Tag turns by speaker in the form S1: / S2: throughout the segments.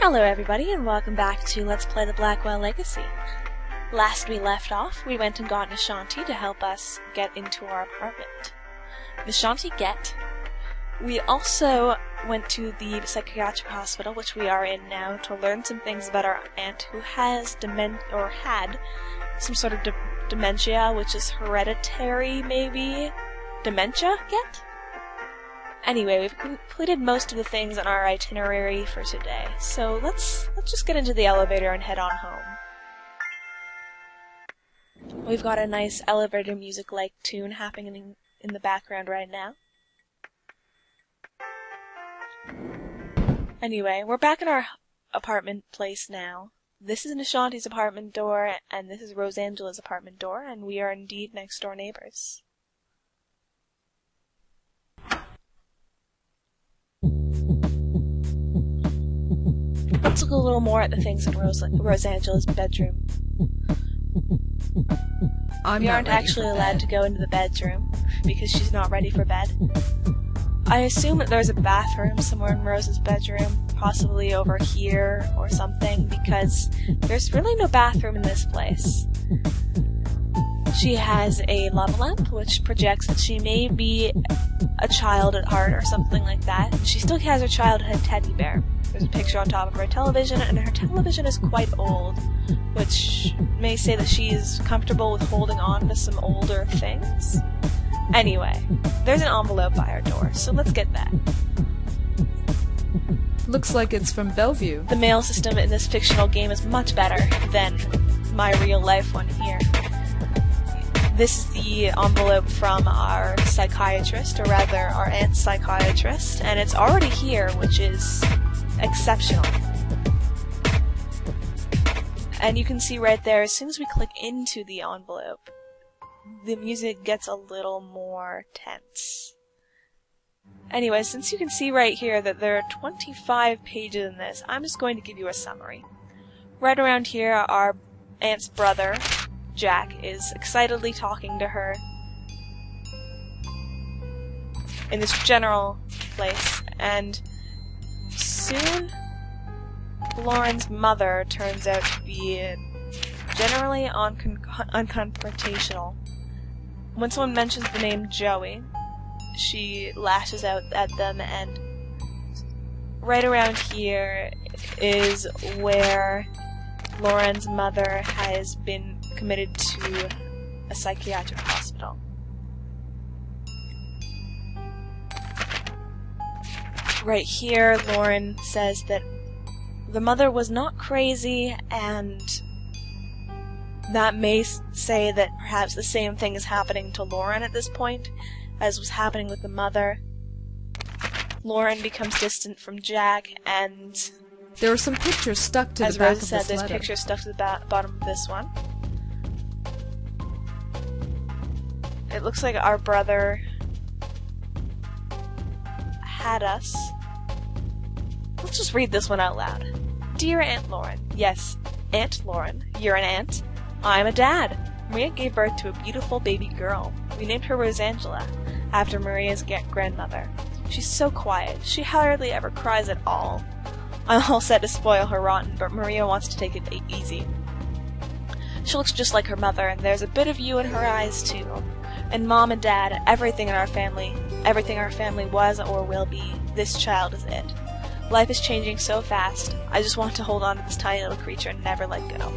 S1: Hello everybody, and welcome back to Let's Play the Blackwell Legacy. Last we left off, we went and got Nishanti to help us get into our apartment. Nishanti get. We also went to the psychiatric hospital, which we are in now, to learn some things about our aunt who has had some sort of dementia, which is hereditary, maybe? Dementia, get? Anyway, we've completed most of the things on our itinerary for today, so let's just get into the elevator and head on home. We've got a nice elevator music-like tune happening in the background right now. Anyway, we're back in our apartment place now. This is Nishanti's apartment door, and this is Rosangela's apartment door, and we are indeed next-door neighbors. Let's look a little more at the things in Rosangela's bedroom. We aren't actually allowed to go into the bedroom because she's not ready for bed. I assume that there's a bathroom somewhere in Rose's bedroom, possibly over here or something, because there's really no bathroom in this place. She has a lava lamp, which projects that she may be a child at heart or something like that. She still has her childhood teddy bear. There's a picture on top of her television, and her television is quite old, which may say that she is comfortable with holding on to some older things. Anyway, there's an envelope by our door, so let's get that.
S2: Looks like it's from Bellevue.
S1: The mail system in this fictional game is much better than my real-life one here. This is the envelope from our psychiatrist, or rather our aunt's psychiatrist, and it's already here, which is exceptional. And you can see right there, as soon as we click into the envelope, the music gets a little more tense. Anyway, since you can see right here that there are 25 pages in this, I'm just going to give you a summary. Right around here, our aunt's brother, Jack, is excitedly talking to her in this general place, and soon Lauren's mother turns out to be generally unconfrontational. When someone mentions the name Joey, she lashes out at them, and right around here is where Lauren's mother has been committed to a psychiatric hospital. Right here, Lauren says that the mother was not crazy, and that may say that perhaps the same thing is happening to Lauren at this point as was happening with the mother. Lauren becomes distant from Jack, and
S2: there are some pictures stuck to the back of this letter. As Rose said,
S1: there's pictures stuck to the bottom of this one. It looks like our brother had us. Let's just read this one out loud. Dear Aunt Lauren, yes, Aunt Lauren, you're an aunt. I'm a dad. Maria gave birth to a beautiful baby girl. We named her Rosangela, after Maria's grandmother. She's so quiet. She hardly ever cries at all. I'm all set to spoil her rotten, but Maria wants to take it easy. She looks just like her mother, and there's a bit of you in her eyes, too. And Mom and Dad, everything our family was or will be, this child is it. Life is changing so fast. I just want to hold on to this tiny little creature and never let go.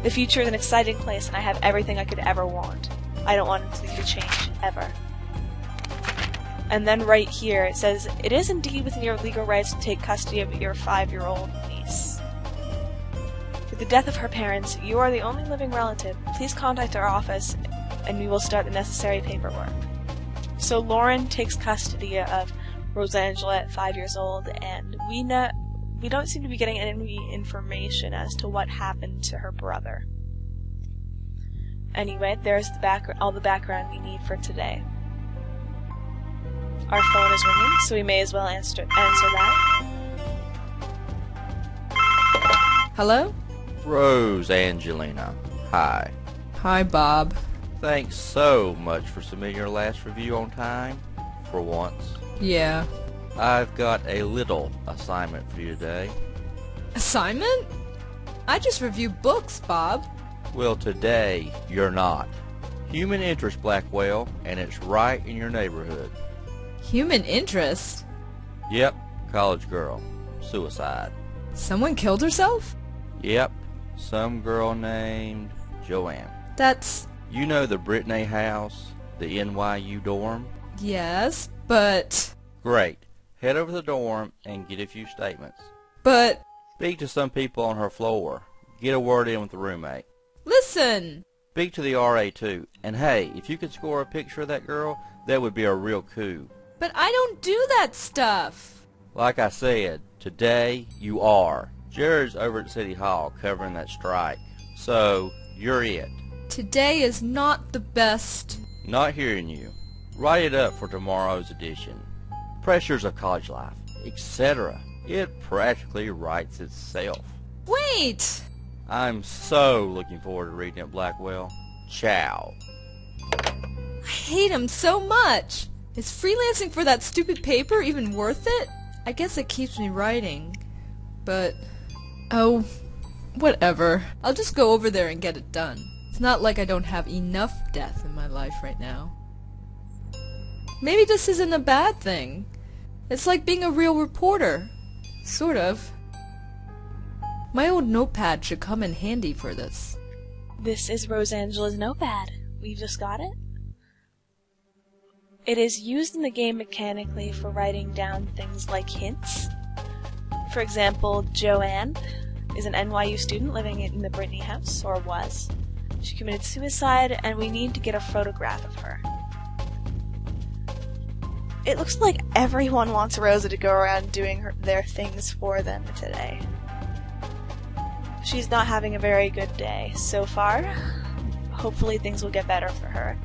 S1: The future is an exciting place, and I have everything I could ever want. I don't want it to change, ever. And then right here it says, it is indeed within your legal rights to take custody of your 5-year-old niece. With the death of her parents, you are the only living relative. Please contact our office, and we will start the necessary paperwork. So Lauren takes custody of Rosangela at 5 years old, and we don't seem to be getting any information as to what happened to her brother. Anyway, there's all the background we need for today. Our phone is ringing, so we may as well answer that.
S2: Hello?
S3: Rose Angelina. Hi.
S2: Hi, Bob.
S3: Thanks so much for submitting your last review on time, for once.
S2: Yeah.
S3: I've got a little assignment for you today.
S2: Assignment? I just review books, Bob.
S3: Well, today, you're not. Human interest, Blackwell, and it's right in your neighborhood.
S2: Human interest?
S3: Yep, college girl. Suicide.
S2: Someone killed herself?
S3: Yep, some girl named Joanne.
S2: That's...
S3: You know the Brittany house, the NYU dorm?
S2: Yes, but...
S3: Great. Head over to the dorm and get a few statements.
S2: But...
S3: Speak to some people on her floor. Get a word in with the roommate.
S2: Listen!
S3: Speak to the RA too. And hey, if you could score a picture of that girl, that would be a real coup.
S2: But I don't do that stuff!
S3: Like I said, today you are. Jared's over at City Hall covering that strike. So, you're it.
S2: Today is not the best.
S3: Not hearing you. Write it up for tomorrow's edition. Pressures of college life, etc. It practically writes itself.
S2: Wait!
S3: I'm so looking forward to reading it, Blackwell. Ciao.
S2: I hate him so much! Is freelancing for that stupid paper even worth it? I guess it keeps me writing. But... oh, whatever. I'll just go over there and get it done. It's not like I don't have enough death in my life right now. Maybe this isn't a bad thing. It's like being a real reporter. Sort of. My old notepad should come in handy for this.
S1: This is Rosangela's notepad. We've just got it. It is used in the game mechanically for writing down things like hints. For example, Joanne is an NYU student living in the Brittany house, or was. She committed suicide, and we need to get a photograph of her. It looks like everyone wants Rosa to go around doing their things for them today. She's not having a very good day so far. Hopefully things will get better for her.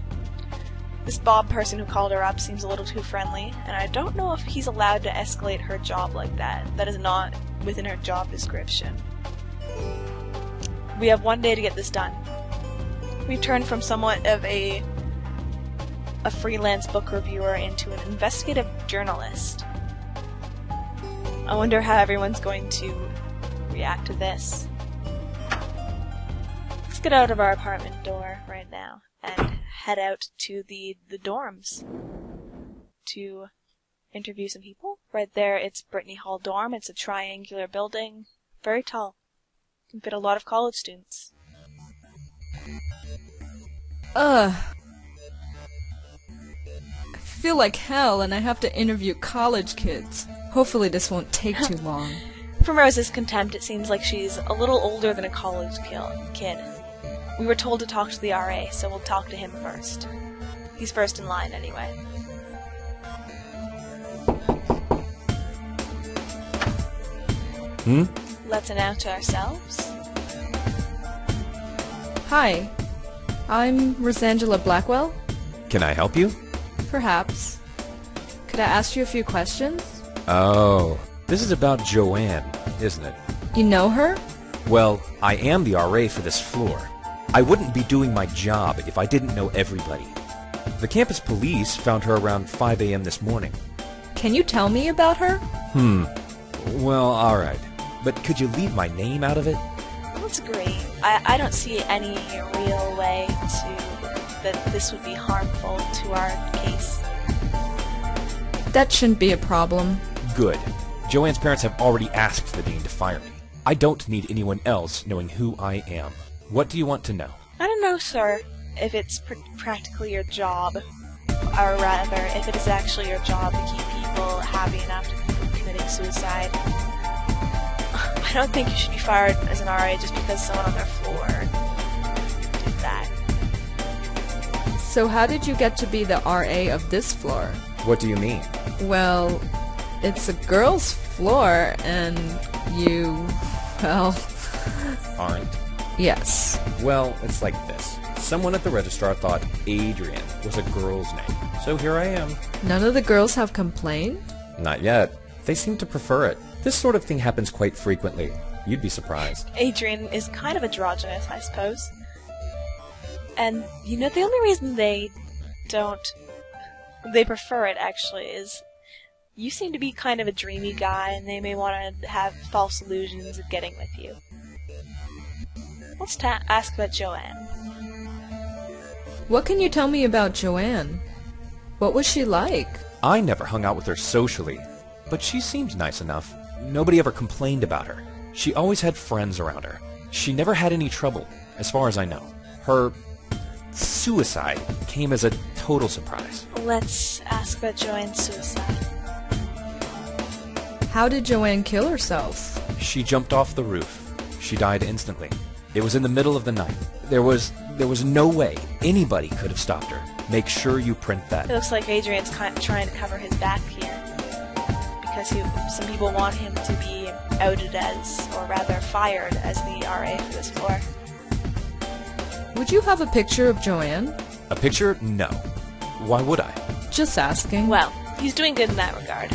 S1: This Bob person who called her up seems a little too friendly, and I don't know if he's allowed to escalate her job like that. That is not within her job description. We have one day to get this done. We've turned from somewhat of a freelance book reviewer into an investigative journalist. I wonder how everyone's going to react to this. Let's get out of our apartment door right now and head out to the dorms to interview some people. Right there, it's Brittany Hall dorm. It's a triangular building, very tall. Can fit a lot of college students.
S2: I feel like hell, and I have to interview college kids. Hopefully this won't take too long.
S1: From Rose's contempt, it seems like she's a little older than a college kid. We were told to talk to the RA, so we'll talk to him first. He's first in line, anyway. Let's announce ourselves.
S2: Hi, I'm Rosangela Blackwell.
S4: Can I help you?
S2: Perhaps. Could I ask you a few questions?
S4: Oh, this is about Joanne, isn't it?
S2: You know her?
S4: Well, I am the RA for this floor. I wouldn't be doing my job if I didn't know everybody. The campus police found her around 5 a.m. this morning.
S2: Can you tell me about her?
S4: Well, alright. But could you leave my name out of it?
S1: Let's agree. I don't see any real way that this would be harmful to our case.
S2: That shouldn't be a problem.
S4: Good. Joanne's parents have already asked the dean to fire me. I don't need anyone else knowing who I am. What do you want to know?
S1: I don't know, sir, if it's practically your job, or rather, if it is actually your job to keep people happy enough to keep committing suicide. I don't think you should be fired as an RA just because someone on their floor did that.
S2: So how did you get to be the RA of this floor?
S4: What do you mean?
S2: Well, it's a girl's floor, and you, well...
S4: Aren't?
S2: Yes.
S4: Well, it's like this. Someone at the registrar thought Adrian was a girl's name. So here I am.
S2: None of the girls have complained?
S4: Not yet. They seem to prefer it. This sort of thing happens quite frequently. You'd be surprised.
S1: Adrian is kind of androgynous, I suppose. And, you know, the only reason they prefer it, actually, is You seem to be kind of a dreamy guy, and they may want to have false illusions of getting with you. Let's ask about Joanne.
S2: What can you tell me about Joanne? What was she like?
S4: I never hung out with her socially, but she seemed nice enough. Nobody ever complained about her. She always had friends around her. She never had any trouble, as far as I know. Her suicide came as a total surprise.
S1: Let's ask about Joanne's suicide.
S2: How did Joanne kill herself?
S4: She jumped off the roof. She died instantly. It was in the middle of the night. There was no way anybody could have stopped her. Make sure you print that.
S1: It looks like Adrian's trying to cover his back here. Because some people want him to be outed as, or rather fired as the RA for this floor.
S2: Would you have a picture of Joanne?
S4: A picture? No. Why would I?
S2: Just asking.
S1: Well, he's doing good in that regard.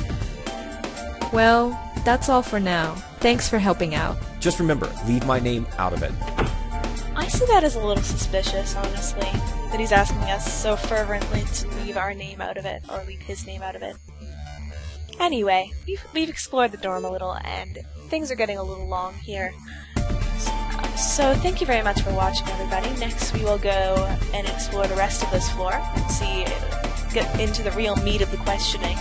S2: Well, that's all for now. Thanks for helping out.
S4: Just remember, leave my name out of it.
S1: I see that as a little suspicious, honestly, that he's asking us so fervently to leave our name out of it, or leave his name out of it. Anyway, we've explored the dorm a little, and things are getting a little long here. So thank you very much for watching, everybody. Next we will go and explore the rest of this floor, get into the real meat of the questioning.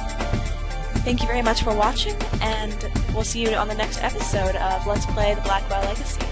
S1: Thank you very much for watching, and we'll see you on the next episode of Let's Play the Blackwell Legacy.